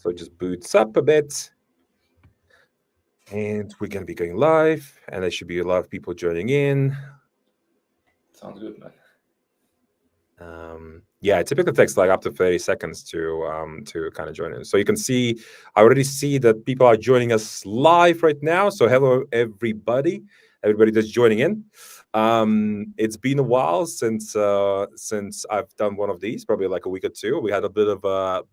So it just boots up a bit. And we're going to be going live. And there should be a lot of people joining in. Sounds good, man. Yeah, it typically takes like up to 30 seconds to kind of join in. So you can see, I already see that people are joining us live right now. So hello, everybody that's joining in. It's been a while since I've done one of these, probably like a week or two. We had a bit of a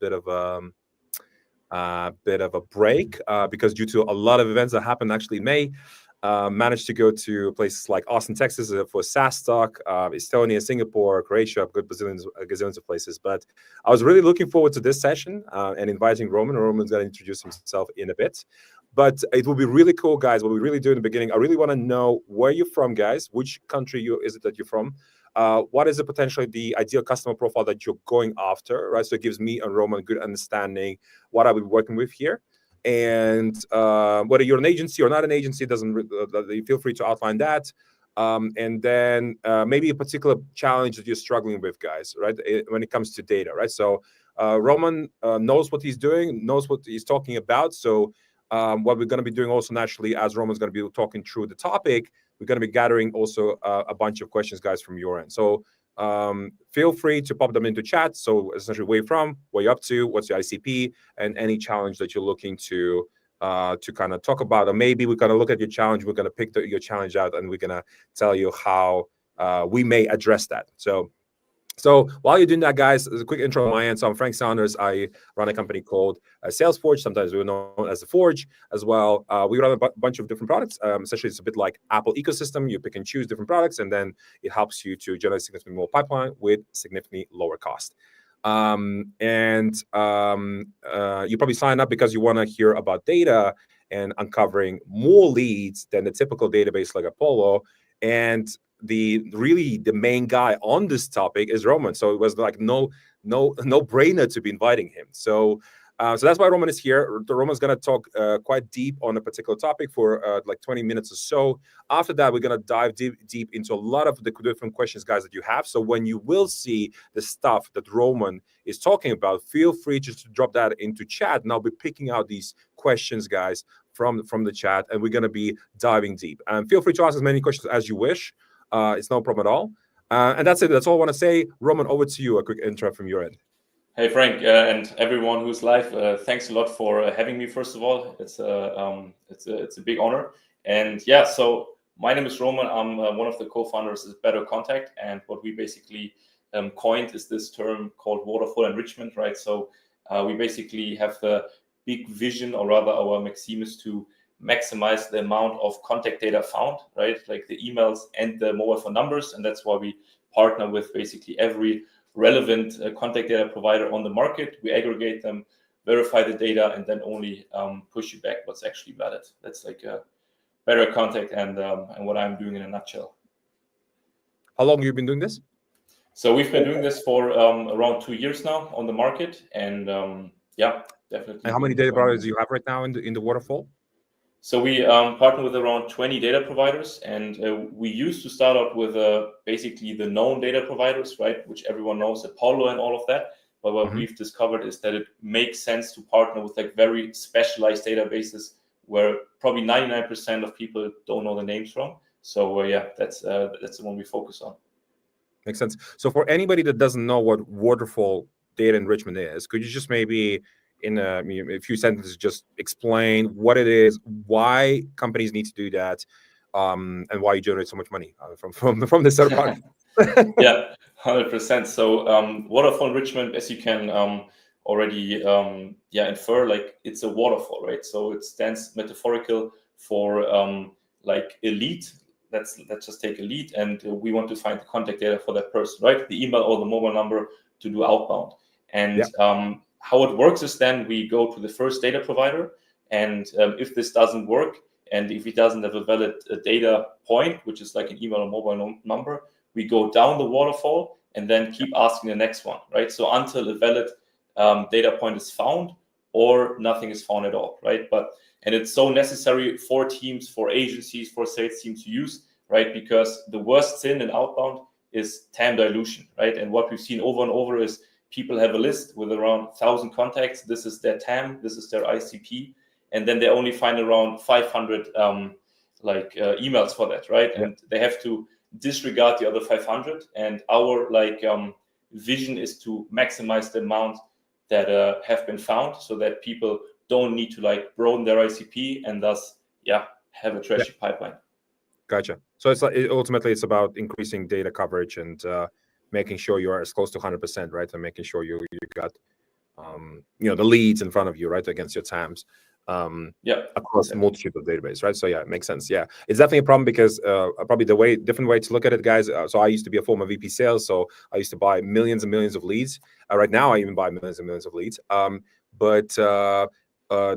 break because due to a lot of events that happened actually in May. Managed to go to places like Austin, Texas for SaaS Talk, Estonia, Singapore, Croatia, good gazillions of places. But I was really looking forward to this session and inviting Roman. Roman's going to introduce himself in a bit. But it will be really cool, guys. What we really do in the beginning, I really want to know where you're from, guys. Which country is it that you're from? What is potentially the ideal customer profile that you're going after, right? So it gives me and Roman a good understanding what I will be working with here. And whether you're an agency or not an agency, you feel free to outline that. And then maybe a particular challenge that you're struggling with, guys, right? When it comes to data, right? So Roman knows what he's doing, knows what he's talking about. So what we're going to be doing also naturally, as Roman's going to be talking through the topic, we're going to be gathering also a bunch of questions, guys, from your end. So feel free to pop them into chat. So essentially, where you're from, what you're up to, what's your ICP, and any challenge that you're looking to kind of talk about. Or maybe we're going to look at your challenge. We're going to pick your challenge out, and we're going to tell you how we may address that. So while you're doing that, guys, as a quick intro on my end. So I'm Frank Saunders. I run a company called Salesforge. Sometimes we're known as the Forge as well. We run a bunch of different products. Essentially, it's a bit like Apple ecosystem. You pick and choose different products, and then it helps you to generate significantly more pipeline with significantly lower cost. You probably sign up because you want to hear about data and uncovering more leads than the typical database like Apollo. And the main guy on this topic is Roman. So it was like no brainer to be inviting him. So that's why Roman is here. Roman's going to talk quite deep on a particular topic for like 20 minutes or so. After that, we're going to dive deep into a lot of the different questions, guys, that you have. So when you will see the stuff that Roman is talking about, feel free just to drop that into chat. And I'll be picking out these questions, guys, from the chat. And we're going to be diving deep. And feel free to ask as many questions as you wish. It's no problem at all. And that's it. That's all I want to say. Roman, over to you. A quick intro from your end. Hey, Frank, and everyone who's live. Thanks a lot for having me. First of all, it's a big honor. And yeah, so my name is Roman. I'm one of the co-founders of Better Contact, and what we basically coined is this term called waterfall enrichment, right? So we basically have a big vision, or rather, our maxim is to maximize the amount of contact data found, right? Like the emails and the mobile phone numbers. And that's why we partner with basically every relevant contact data provider on the market. We aggregate them, verify the data, and then only push you back what's actually valid. That's like a Better Contact and what I'm doing in a nutshell. How long have you been doing this? So we've been doing this for around 2 years now on the market. And yeah, definitely. And how many data providers do you have right now in the waterfall? So we partner with around 20 data providers, and we used to start out with basically the known data providers, right, which everyone knows, Apollo and all of that. But what we've discovered is that it makes sense to partner with like very specialized databases where probably 99% of people don't know the names from. So yeah, that's the one we focus on. Makes sense. So for anybody that doesn't know what waterfall data enrichment is, could you just maybe in a few sentences just explain what it is, why companies need to do that, and why you generate so much money from this sort of product? Yeah, 100%. So waterfall enrichment, as you can already infer, like it's a waterfall, right? So it stands metaphorical for like a lead. Let's just take a lead, and we want to find the contact data for that person, right? The email or the mobile number to do outbound. And how it works is then we go to the first data provider, and if this doesn't work, and if it doesn't have a valid data point, which is like an email or mobile number, we go down the waterfall and then keep asking the next one, right? So until a valid data point is found or nothing is found at all, right? And it's so necessary for teams, for agencies, for sales teams to use, right? Because the worst sin in outbound is time dilution, right? And what we've seen over and over is people have a list with around 1,000 contacts. This is their TAM, this is their ICP, and then they only find around 500 emails for that, right? And they have to disregard the other 500. And our vision is to maximize the amount that have been found, so that people don't need to broaden their ICP and thus have a trashy pipeline. Gotcha. So it's ultimately it's about increasing data coverage and making sure you're as close to 100%, right? And making sure you got the leads in front of you, right, against your TAMs. Across a multitude of database, right? So it makes sense. It's definitely a problem because probably different way to look at it, guys. So I used to be a former VP sales, so I used to buy millions and millions of leads. Right now I even buy millions and millions of leads. But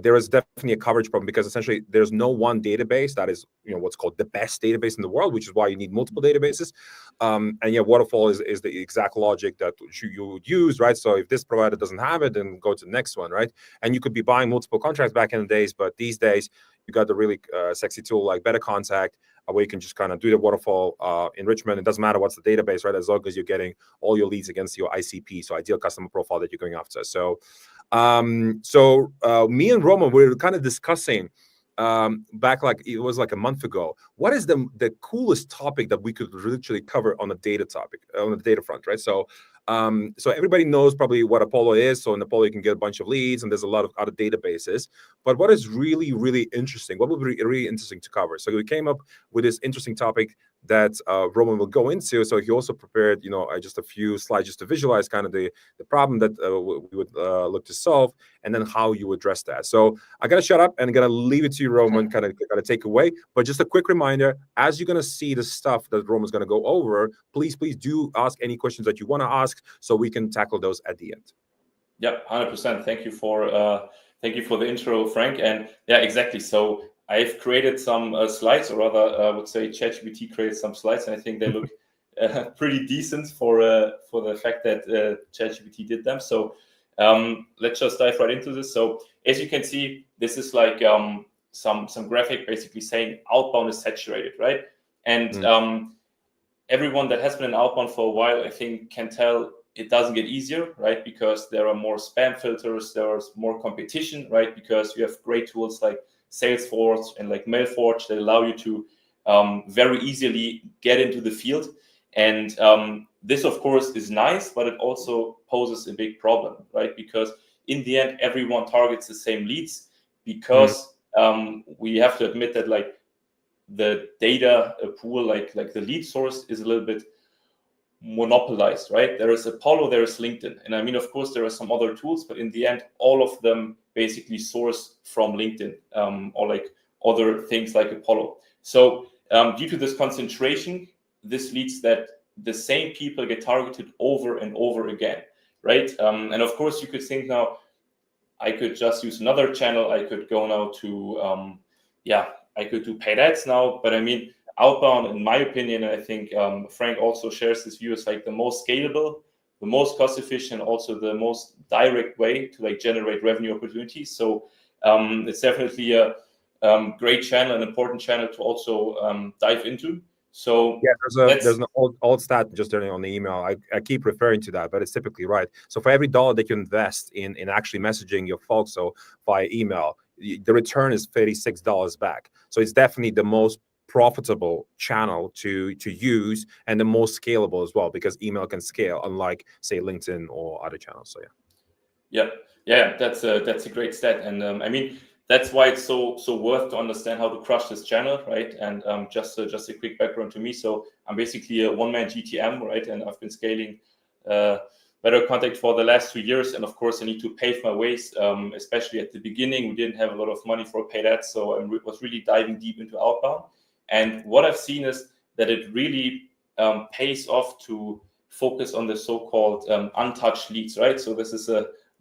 there is definitely a coverage problem because essentially there's no one database that is what's called the best database in the world, which is why you need multiple databases. And waterfall is the exact logic that you would use, right? So if this provider doesn't have it, then go to the next one, right? And you could be buying multiple contracts back in the days, but these days you got the really sexy tool like Better Contact, where you can just kind of do the waterfall enrichment. It doesn't matter what's the database, right? As long as you're getting all your leads against your ICP, so ideal customer profile that you're going after. So me and Roman, we were kind of discussing back it was a month ago, what is the coolest topic that we could literally cover on a data topic, on the data front, right? So everybody knows probably what Apollo is. So in Apollo you can get a bunch of leads and there's a lot of other databases, but what is really, really interesting, what would be really interesting to cover? So we came up with this interesting topic that Roman will go into. So he also prepared, just a few slides just to visualize kind of the problem that we would look to solve, and then how you address that. So I gotta shut up and gotta leave it to you, Roman, kind of gotta take away. But just a quick reminder, as you're gonna see the stuff that Roman's gonna go over, please do ask any questions that you want to ask, so we can tackle those at the end. Yep, 100%. Thank you for the intro, Frank. And exactly. So I've created some slides, or rather, I would say ChatGPT created some slides, and I think they look pretty decent for the fact that ChatGPT did them. So let's just dive right into this. So as you can see, this is some graphic basically saying outbound is saturated, right? And everyone that has been in outbound for a while, I think, can tell it doesn't get easier, right? Because there are more spam filters, there's more competition, right? Because you have great tools like Salesforce and like MailForge that allow you to very easily get into the field. And this, of course, is nice, but it also poses a big problem, right? Because in the end, everyone targets the same leads, because we have to admit that the data pool, like the lead source, is a little bit monopolized, right? There is Apollo, there is LinkedIn. And I mean, of course, there are some other tools, but in the end, all of them basically source from LinkedIn or other things like Apollo. So due to this concentration, this leads that the same people get targeted over and over again, right? And of course, you could think now, I could just use another channel. I could go now to, I could do paid ads now. But I mean, outbound, in my opinion, and I think Frank also shares this view, is the most scalable, the most cost efficient, also the most direct way to generate revenue opportunities. So it's definitely a great channel, an important channel to also dive into. So there's an old stat just on the email. I keep referring to that, but it's typically right. So for every dollar that you invest in actually messaging your folks, so via email, the return is $36 back. So it's definitely the most profitable channel to use, and the most scalable as well, because email can scale, unlike say LinkedIn or other channels. So that's a great stat. And I mean, that's why it's so worth to understand how to crush this channel, right? And just a quick background to me. So I'm basically a one-man GTM, right? And I've been scaling Better Contact for the last 2 years. And of course, I need to pave my ways, especially at the beginning. We didn't have a lot of money for paid ads, so I was really diving deep into outbound. And what I've seen is that it really pays off to focus on the so-called untouched leads, right? So this is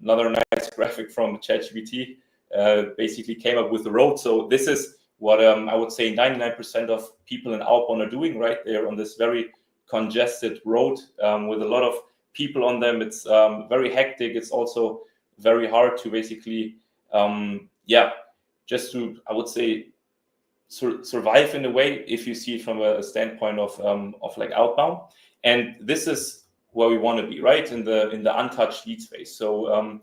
another nice graphic from ChatGPT. Basically came up with the road. So this is what I would say 99% of people in outbound are doing, right? They're on this very congested road with a lot of people on them. It's very hectic. It's also very hard to basically, just to, I would say, survive in a way, if you see it from a standpoint of outbound. And this is where we want to be, right? In the untouched leads phase. So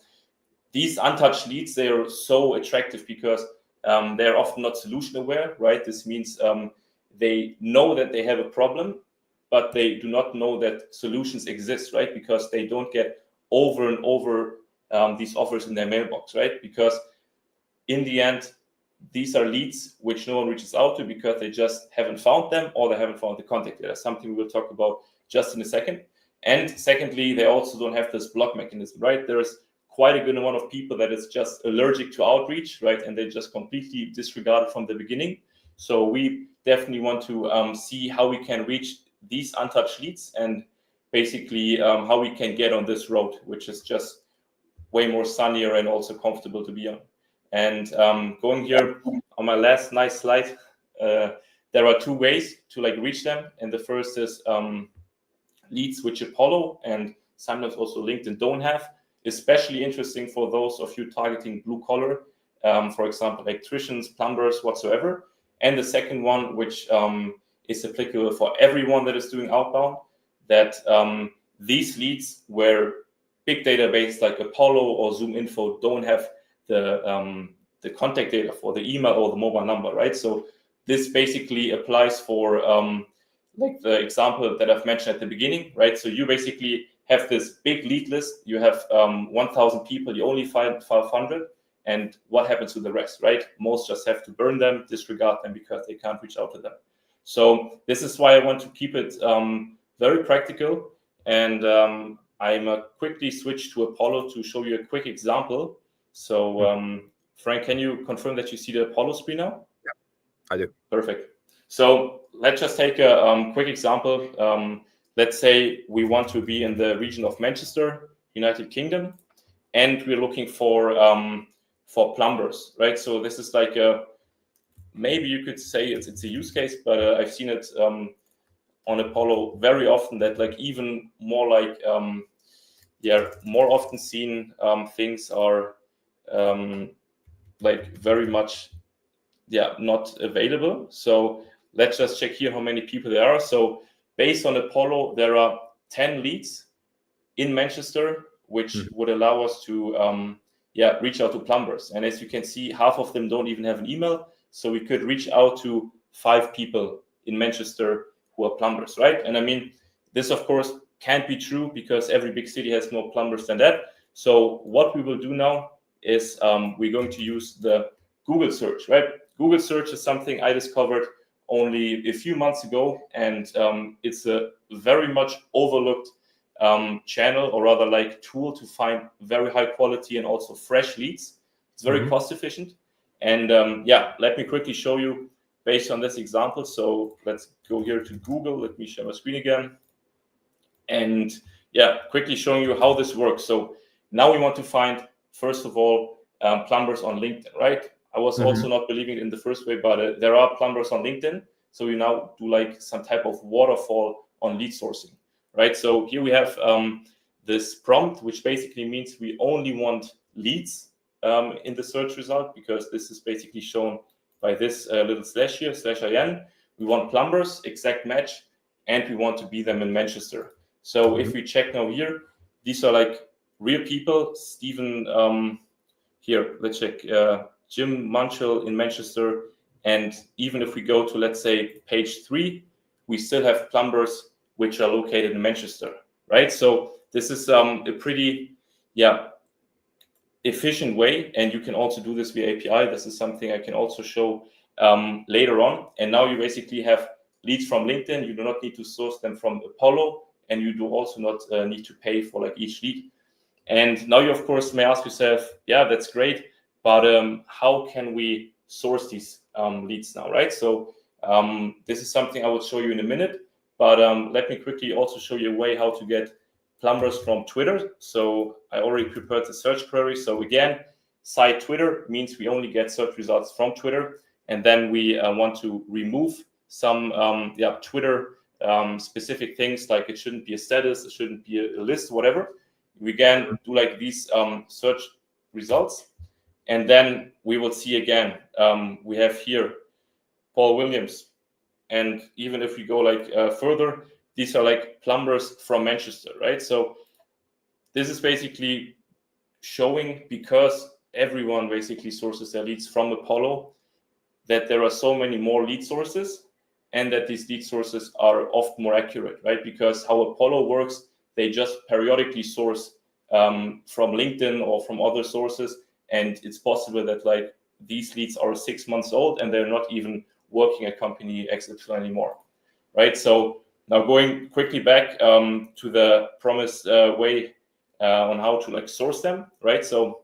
these untouched leads, they are so attractive because they're often not solution aware, right? This means they know that they have a problem, but they do not know that solutions exist, right? Because they don't get over and over these offers in their mailbox, right? Because in the end, these are leads which no one reaches out to because they just haven't found them, or they haven't found the contact data. Something we will talk about just in a second. And secondly, they also don't have this block mechanism, right? There's quite a good amount of people that is just allergic to outreach, right? And they just completely disregard it from the beginning. So we definitely want to see how we can reach these untouched leads, and basically how we can get on this road, which is just way more sunnier and also comfortable to be on. And going here on my last nice slide, there are two ways to reach them. And the first is leads which Apollo and sometimes also LinkedIn don't have, especially interesting for those of you targeting blue collar, for example, electricians, plumbers, whatsoever. And the second one, which is applicable for everyone that is doing outbound, that these leads where big database like Apollo or Zoom Info don't have the contact data for the email or the mobile number, right? So this basically applies for like the example that I've mentioned at the beginning, right? So you basically have this big lead list. You have 1,000 people, you only find 500. And what happens to the rest, right? Most just have to burn them, disregard them because they can't reach out to them. So this is why I want to keep it very practical. And I'm quickly switch to Apollo to show you a quick example. So Frank, can you confirm that you see the Apollo screen now? Yeah, I do. Perfect. So let's just take a quick example. Let's say we want to be in the region of Manchester, United Kingdom, and we're looking for plumbers, right? So this is like maybe you could say it's a use case, but I've seen it on Apollo very often, that like even more like more often seen things are like very much not available. So let's just check here how many people there are. So based on Apollo, there are 10 leads in Manchester, which would allow us to reach out to plumbers. And as you can see, half of them don't even have an email. So we could reach out to 5 people in Manchester who are plumbers, right? And I mean, this of course can't be true because every big city has more plumbers than that. So what we will do now is we're going to use the Google search, right? Google search is something I discovered only a few months ago, and it's a very much overlooked channel, or rather like tool to find very high quality and also fresh leads. It's very cost efficient. And let me quickly show you based on this example. So let's go here to Google. Let me share my screen again. And quickly showing you how this works. So now we want to find, first of all, plumbers on LinkedIn, right? I was also not believing it in the first way, but there are plumbers on LinkedIn. So we now do like some type of waterfall on lead sourcing, right? So here we have this prompt, which basically means we only want leads in the search result, because this is basically shown by this little slash here, /IN. We want plumbers, exact match, and we want to be them in Manchester. So if we check now here, these are like real people. Stephen, here, let's check, Jim Munchell in Manchester. And even if we go to, let's say, page 3, we still have plumbers which are located in Manchester, right? So this is a pretty, efficient way. And you can also do this via API. This is something I can also show later on. And now you basically have leads from LinkedIn. You do not need to source them from Apollo, and you do also not need to pay for like each lead. And now you, of course, may ask yourself, that's great, but how can we source these leads now, right? So this is something I will show you in a minute, but let me quickly also show you a way how to get plumbers from Twitter. So I already prepared the search query. So again, site Twitter means we only get search results from Twitter. And then we want to remove some Twitter specific things, like it shouldn't be a status, it shouldn't be a list, whatever. We can do like these search results. And then we will see again, we have here Paul Williams. And even if we go like further, these are like plumbers from Manchester, right? So this is basically showing, because everyone basically sources their leads from Apollo, that there are so many more lead sources, and that these lead sources are often more accurate, right? Because how Apollo works, they just periodically source from LinkedIn or from other sources, and it's possible that like these leads are 6 months old and they're not even working at company XY anymore, right? So now going quickly back to the promised way on how to like source them, right? So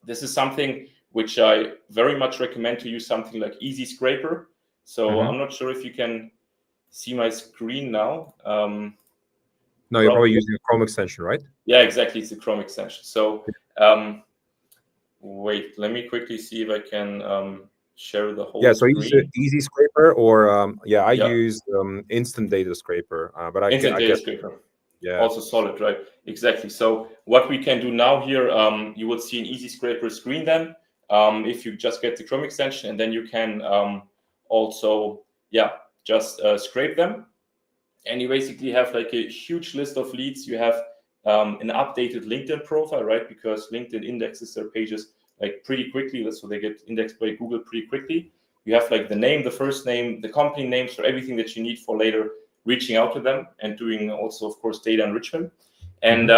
this is something which I very much recommend to use, something like Easy Scraper. So I'm not sure if you can see my screen now. No, you're probably using a Chrome extension, right? Yeah, exactly. It's a Chrome extension. So wait, let me quickly see if I can share the whole So screen. Easy Scraper, or I use Instant Data Scraper, but Instant I Data guess Scraper. yeah, Also solid, right? Exactly. So what we can do now here, you will see an Easy Scraper screen then, if you just get the Chrome extension, and then you can also, just scrape them. And you basically have like a huge list of leads. You have an updated LinkedIn profile, right? Because LinkedIn indexes their pages like pretty quickly, so they get indexed by Google pretty quickly. You have like the name, the first name, the company names, or everything that you need for later reaching out to them and doing also, of course, data enrichment. And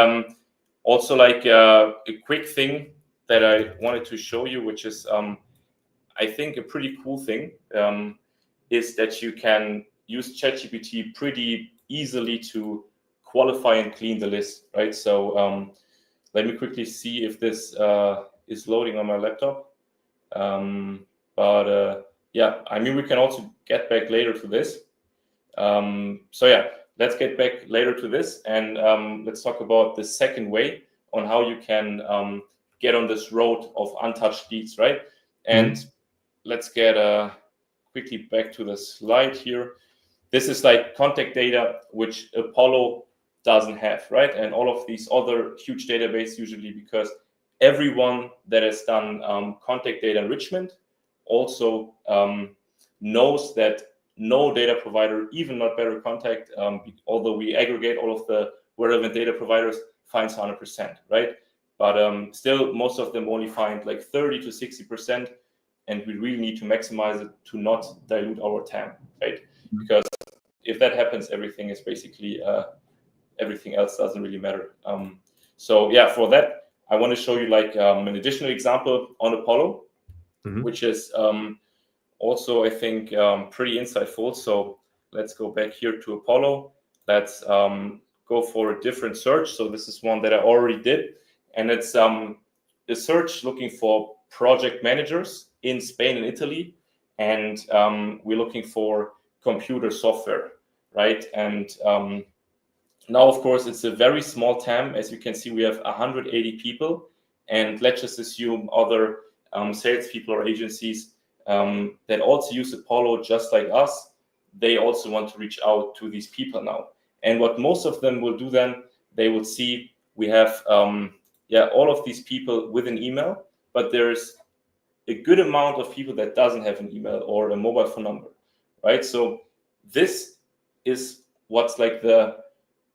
also like a quick thing that I wanted to show you, which is I think a pretty cool thing, is that you can use ChatGPT pretty easily to qualify and clean the list, right? So let me quickly see if this is loading on my laptop. Yeah, I mean, we can also get back later to this. So yeah, let's get back later to this, and let's talk about the second way on how you can get on this road of untouched leads, right? And let's get quickly back to the slide here. This is like contact data, which Apollo doesn't have, right? And all of these other huge databases usually, because everyone that has done contact data enrichment also knows that no data provider, even not Better Contact, although we aggregate all of the relevant data providers, finds 100%, right? But still, most of them only find like 30 to 60%, and we really need to maximize it to not dilute our TAM, right? Because if that happens, everything is basically everything else doesn't really matter. So yeah, for that, I want to show you like an additional example on Apollo, which is also, I think, pretty insightful. So let's go back here to Apollo. Let's go for a different search. So this is one that I already did, and it's a search looking for project managers in Spain and Italy, and we're looking for computer software, right? And now, of course, it's a very small TAM. As you can see, we have 180 people, and let's just assume other salespeople or agencies that also use Apollo just like us, they also want to reach out to these people now. And what most of them will do then, they will see we have all of these people with an email, but there's a good amount of people that doesn't have an email or a mobile phone number, right? So this is what's like the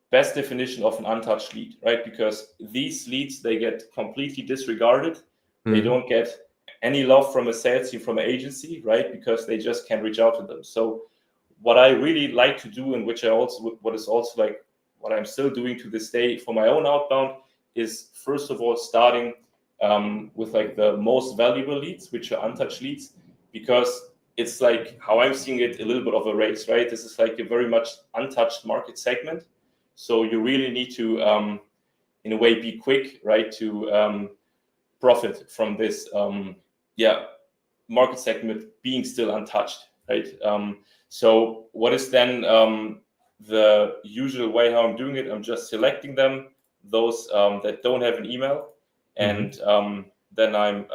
best definition of an untouched lead, right? Because these leads, they get completely disregarded. They don't get any love from a sales team, from an agency, right? Because they just can't reach out to them. So what I really like to do, and which I also, what is also like what I'm still doing to this day for my own outbound, is first of all starting with like the most valuable leads, which are untouched leads, because it's like how I'm seeing it, a little bit of a race, right? This is like a very much untouched market segment. So you really need to, in a way, be quick, right, to profit from this, market segment being still untouched, right? So what is then the usual way how I'm doing it? I'm just selecting them, those that don't have an email, and then I'm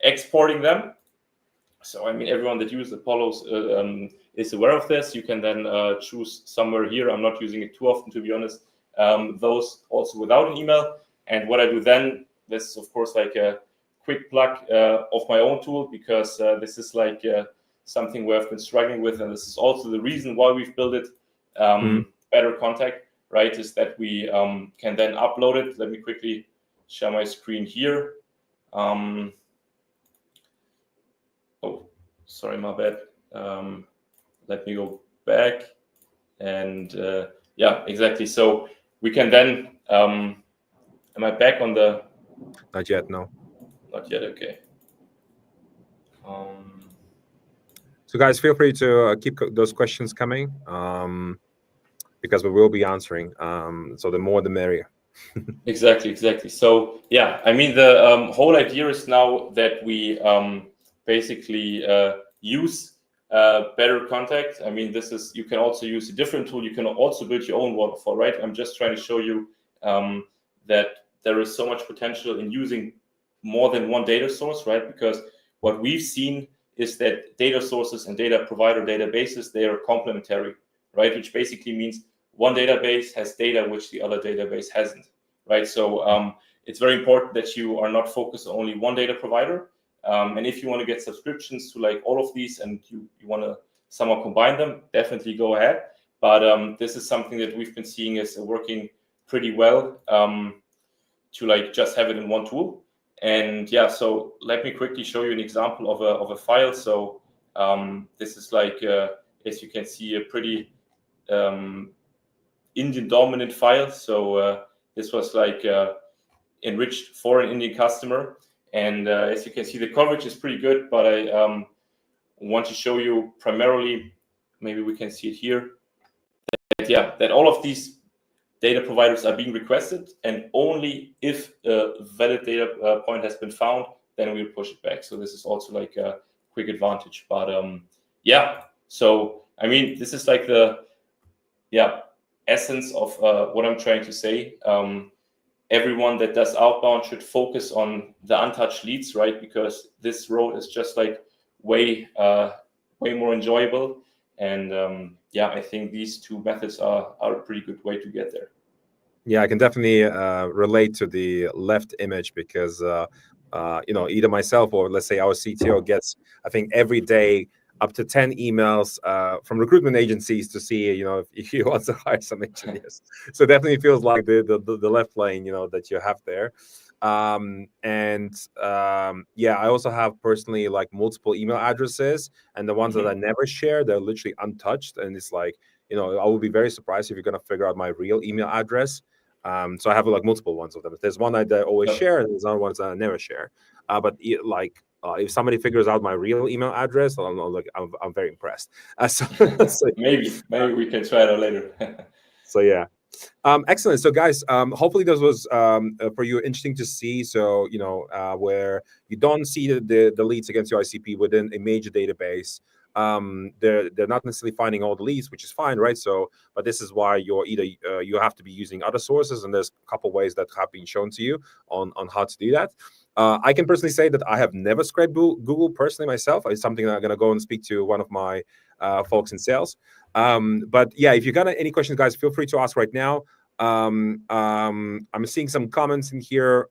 exporting them. So I mean, everyone that uses Apollos is aware of this. You can then choose somewhere here. I'm not using it too often, to be honest. Those also without an email. And what I do then, this is of course like a quick plug of my own tool, because this is like something where I've been struggling with, and this is also the reason why we've built it. better contact, right, is that we can then upload it. Let me quickly share my screen here. Oh, sorry, my bad. Let me go back. And yeah, exactly. So we can then, am I back on the? Not yet, no. Not yet, okay. So guys, feel free to keep those questions coming, because we will be answering. So the more the merrier. Exactly. So yeah, I mean, the whole idea is now that we basically use better contact. I mean, you can also use a different tool. You can also build your own waterfall, right? I'm just trying to show you that there is so much potential in using more than one data source, right? Because what we've seen is that data sources and data provider databases, they are complementary, right? Which basically means one database has data which the other database hasn't, right? So it's very important that you are not focused on only one data provider. And if you want to get subscriptions to like all of these and you want to somehow combine them, definitely go ahead. But this is something that we've been seeing is working pretty well, to like just have it in one tool. And yeah, so let me quickly show you an example of a file. So this is like, as you can see, a pretty Indian dominant file. So this was like enriched for an Indian customer. And as you can see, the coverage is pretty good, but I want to show you primarily, maybe we can see it here, that all of these data providers are being requested, and only if a valid data point has been found, then we'll push it back. So this is also like a quick advantage. But yeah, so I mean, this is like the essence of what I'm trying to say. Everyone that does outbound should focus on the untouched leads, right? Because this road is just like way more enjoyable. And yeah, I think these two methods are a pretty good way to get there. Yeah, I can definitely relate to the left image because either myself or let's say our CTO gets, I think, every day up to 10 emails from recruitment agencies to see, if he wants to hire some engineers. So definitely feels like the left lane, that you have there. Yeah, I also have personally like multiple email addresses, and the ones that I never share, they're literally untouched. And it's like, I would be very surprised if you're going to figure out my real email address. So I have like multiple ones of them. There's one that I always share, and there's other ones that I never share. But if somebody figures out my real email address, I'm very impressed. So maybe we can try it out later. So yeah. Excellent. So guys, hopefully this was for you interesting to see. So where you don't see the leads against your ICP within a major database. They're not necessarily finding all the leads, which is fine, right? So, but this is why you're either you have to be using other sources, and there's a couple ways that have been shown to you on how to do that. I can personally say that I have never scraped Google personally myself. It's something that I'm going to go and speak to one of my folks in sales. But yeah, if you got any questions, guys, feel free to ask right now. I'm seeing some comments in here.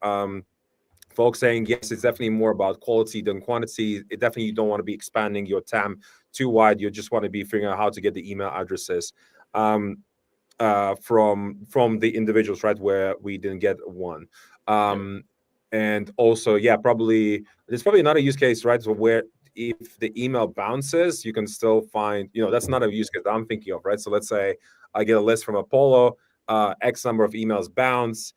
Folks saying, yes, it's definitely more about quality than quantity. It definitely, you don't want to be expanding your TAM too wide. You just want to be figuring out how to get the email addresses from the individuals, right, where we didn't get one. And also, yeah, there's probably another use case, right, so where if the email bounces, you can still find, that's not a use case that I'm thinking of, right? So let's say I get a list from Apollo, X number of emails bounce.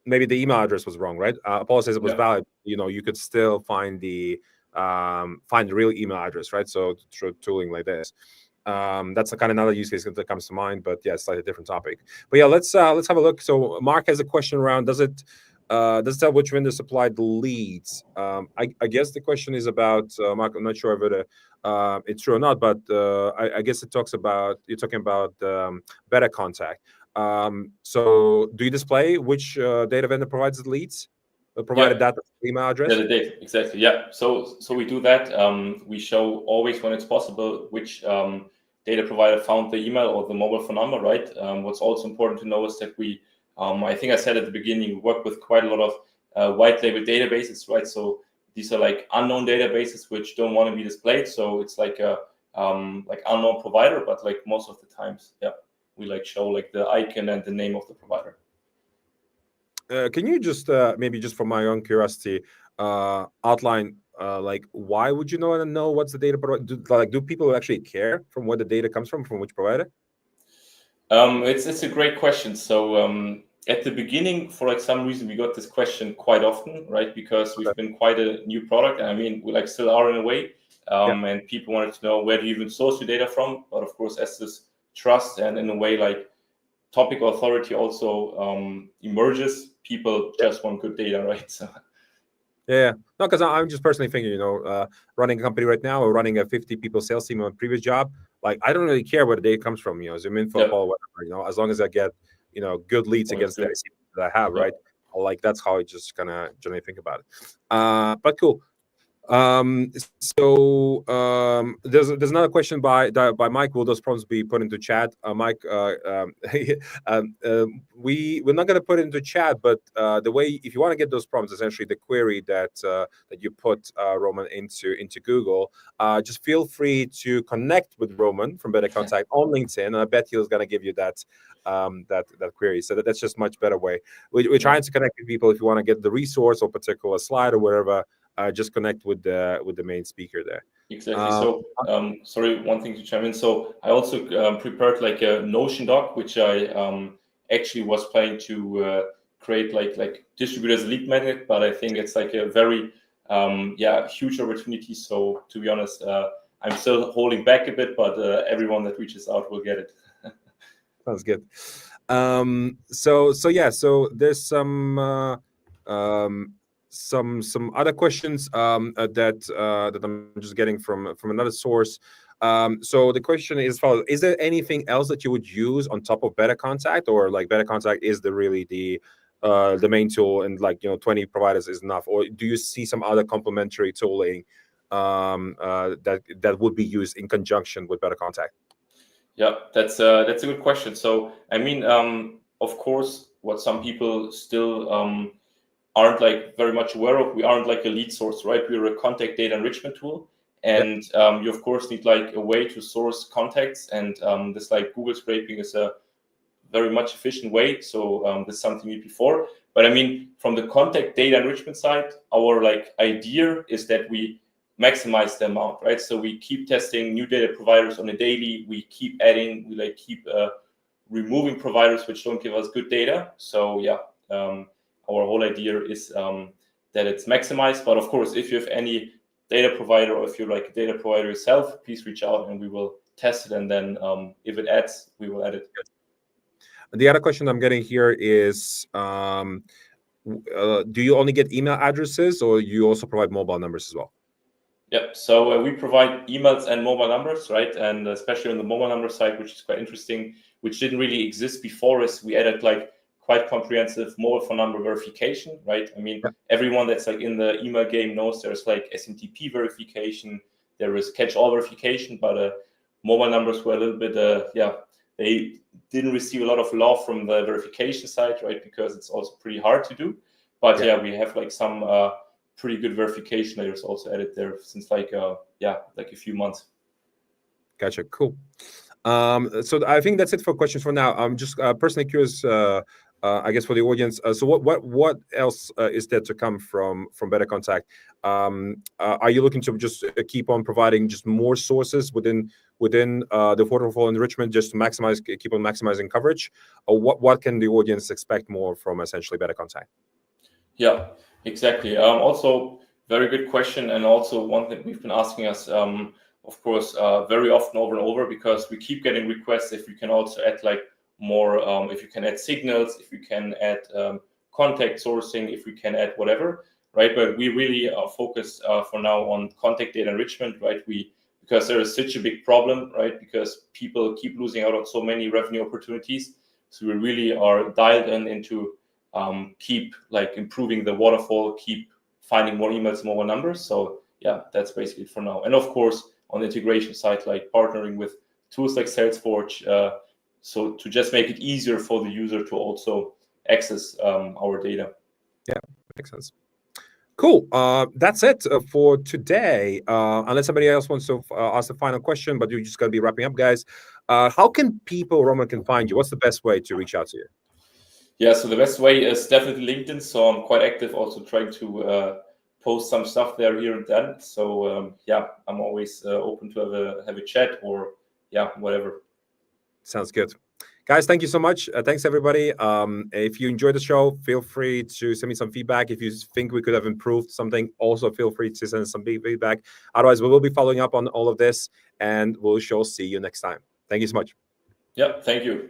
Maybe the email address was wrong, right? Apollo says it was valid. You could still find the real email address, right? So through tooling like this. That's a kind of another use case that comes to mind, but yeah, it's slightly different topic. But yeah, let's have a look. So Mark has a question around: does it tell which vendor supplied the leads? I guess the question is about Mark. I'm not sure if it's true or not, but I guess you're talking about Better Contact. So do you display which data vendor provides the leads? Provided that email address? Yeah, the data, exactly. Yeah. So we do that. We show always when it's possible which data provider found the email or the mobile phone number, right? What's also important to know is that we, I think I said at the beginning, we work with quite a lot of white label databases, right? So these are like unknown databases which don't want to be displayed. So it's like a unknown provider, but like most of the times, yeah. we like show like the icon and the name of the provider. Can you just maybe just for my own curiosity outline like why would you know what's the data do people actually care from where the data comes from which provider? It's a great question. So at the beginning, for like some reason, we got this question quite often, right? Because we've been quite a new product. I mean, we like still are in a way, and people wanted to know where do you even source your data from. But of course, as this trust and in a way like topic authority also emerges, people just want good data, right? So Yeah, no, because I'm just personally thinking, running a company right now or running a 50 people sales team on a previous job, like I don't really care where the data comes from, Zoom info call, whatever, as long as I get, good leads against the IC that I have, right? Like that's how I just kind of generally think about it. But cool. There's another question by Mike. Will those prompts be put into chat? Mike, we're not going to put it into chat, but the way if you want to get those prompts, essentially the query that you put Roman into Google, just feel free to connect with Roman from Better Contact on LinkedIn, and I bet he's going to give you that query. So that's just much better way. We're trying to connect with people. If you want to get the resource or particular slide or whatever. Just connect with the main speaker there. Exactly. So, sorry, one thing to chime in. So, I also prepared like a Notion doc, which I actually was planning to create like distribute as a lead magnet, but I think it's like a very huge opportunity. So, to be honest, I'm still holding back a bit, but everyone that reaches out will get it. Sounds good. So there's some other questions that I'm just getting from another source. So the question is follow: is there anything else that you would use on top of Better Contact, or like Better Contact is the main tool, and 20 providers is enough, or do you see some other complementary tooling that would be used in conjunction with Better Contact? Yeah, that's a good question. So, I mean, of course, what some people still aren't like very much aware of, we aren't like a lead source, right? We're a contact data enrichment tool, and you of course need like a way to source contacts, and this like Google scraping is a very much efficient way. So this is something we before. But I mean, from the contact data enrichment side, our like idea is that we maximize the amount, right? So we keep testing new data providers on a daily. We keep adding. We like keep removing providers which don't give us good data. So yeah, our whole idea is that it's maximized. But of course, if you have any data provider, or if you're like a data provider yourself, please reach out and we will test it. And then if it adds, we will add it. The other question I'm getting here is, do you only get email addresses, or you also provide mobile numbers as well? Yep. So we provide emails and mobile numbers, right? And especially on the mobile number side, which is quite interesting, which didn't really exist before, is we added like quite comprehensive mobile phone number verification, right? I mean, everyone that's like in the email game knows there's like SMTP verification, there is catch-all verification, but mobile numbers were a little bit, they didn't receive a lot of love from the verification side, right? Because it's also pretty hard to do. But we have like some pretty good verification layers also added there since like a few months. Gotcha. Cool. So I think that's it for questions for now. I'm just personally curious, I guess, for the audience. So what else is there to come from Better Contact? Are you looking to just keep on providing just more sources within the waterfall enrichment, just to keep on maximizing coverage, or what can the audience expect more from essentially Better Contact? Yeah, exactly. Also, very good question, and also one that we've been asking us, of course, very often over and over, because we keep getting requests if you can also add like more, if you can add signals, if you can add contact sourcing, if we can add whatever, right? But we really are focused for now on contact data enrichment, right? Because there is such a big problem, right? Because people keep losing out on so many revenue opportunities. So we really are dialed into keep like improving the waterfall, keep finding more emails, more numbers. So yeah, that's basically it for now. And of course, on the integration side, like partnering with tools like Salesforce, so to just make it easier for the user to also access our data. Yeah, makes sense. Cool. That's it for today. Unless somebody else wants to ask the final question, but you're just going to be wrapping up, guys. How can people, Roman, can find you? What's the best way to reach out to you? Yeah, so the best way is definitely LinkedIn. So I'm quite active, also trying to post some stuff there here and then. So yeah, I'm always open to have a chat or yeah, whatever. Sounds good. Guys, thank you so much. Thanks, everybody. If you enjoyed the show, feel free to send me some feedback. If you think we could have improved something, also feel free to send some feedback. Otherwise, we will be following up on all of this, and we'll see you next time. Thank you so much. Yeah, thank you.